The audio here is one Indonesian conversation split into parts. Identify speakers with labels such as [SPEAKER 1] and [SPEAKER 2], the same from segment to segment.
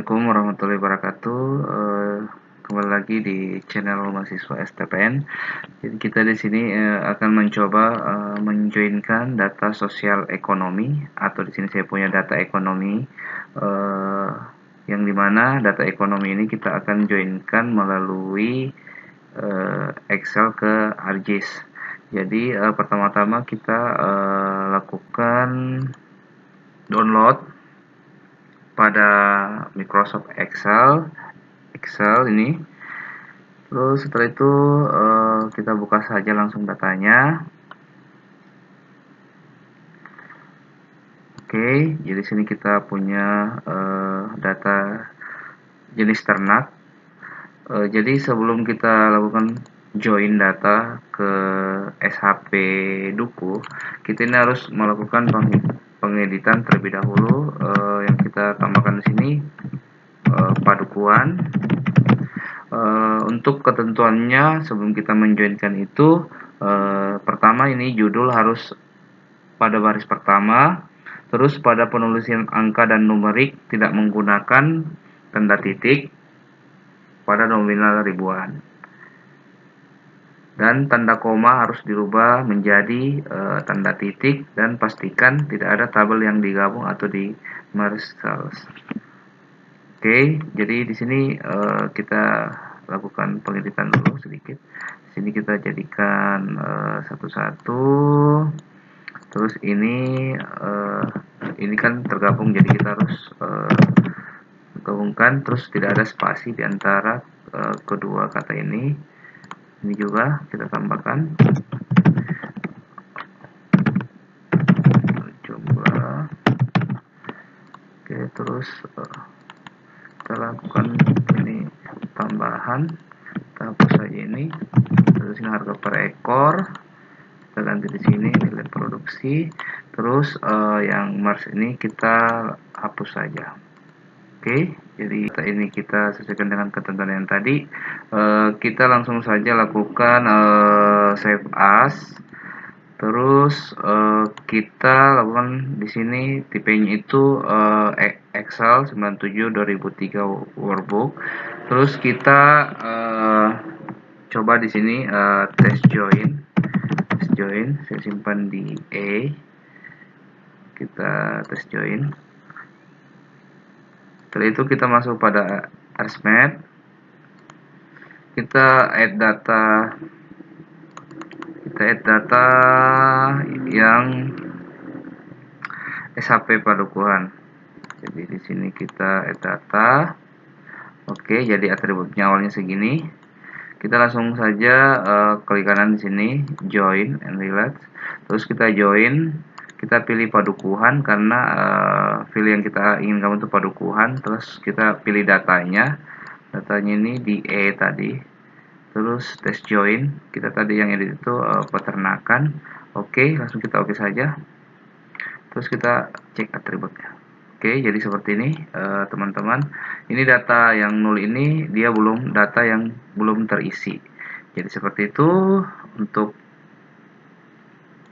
[SPEAKER 1] Assalamualaikum warahmatullahi wabarakatuh. Kembali lagi di channel mahasiswa STPN. Jadi kita di sini akan mencoba menjoinkan data sosial ekonomi, atau di sini saya punya data ekonomi, yang dimana data ekonomi ini kita akan joinkan melalui Excel ke ArcGIS. Jadi pertama-tama kita lakukan download pada Microsoft Excel ini. Terus setelah itu kita buka saja langsung datanya. Oke, jadi sini kita punya data jenis ternak. Jadi sebelum kita lakukan join data ke SHP Duku, kita ini harus melakukan pengeditan terlebih dahulu. Yang kita tambahkan di sini padukuan. Untuk ketentuannya sebelum kita menjoinkan itu, pertama ini judul harus pada baris pertama, terus pada penulisan angka dan numerik tidak menggunakan tanda titik pada nominal ribuan, dan tanda koma harus dirubah menjadi tanda titik, dan pastikan tidak ada tabel yang digabung atau di merge cells. Oke, jadi di sini kita lakukan pengeditan dulu sedikit. Di sini kita jadikan satu-satu. Terus ini kan tergabung, jadi kita harus gabungkan. Terus tidak ada spasi di antara kedua kata ini. Ini juga kita tambahkan jumlah. Oke, terus kita lakukan ini tambahan, kita hapus saja ini. Terus ini harga per ekor, kita ganti di sini nilai produksi. Terus yang Mars ini kita hapus saja. Oke, jadi ini kita sesuaikan dengan ketentuan yang tadi. Kita langsung saja lakukan save as. Terus kita lakukan di sini tipenya itu Excel 97/2003 workbook. Terus kita coba di sini test join. Saya simpan di E. Kita test join. Setelah itu kita masuk pada ArcMap. Kita add data yang SHP padukuhan. Jadi di sini kita add data. Oke, jadi atributnya awalnya segini. Kita langsung saja klik kanan di sini, join and relate. Terus kita join, kita pilih padukuhan karena file yang kita inginkan untuk padukuhan. Terus kita pilih datanya ini di E tadi. Terus test join, kita tadi yang edit itu peternakan. Oke, langsung kita oke saja. Terus kita cek atributnya. Oke, jadi seperti ini teman-teman. Ini data yang nol ini dia data yang belum terisi. Jadi seperti itu untuk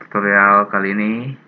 [SPEAKER 1] tutorial kali ini.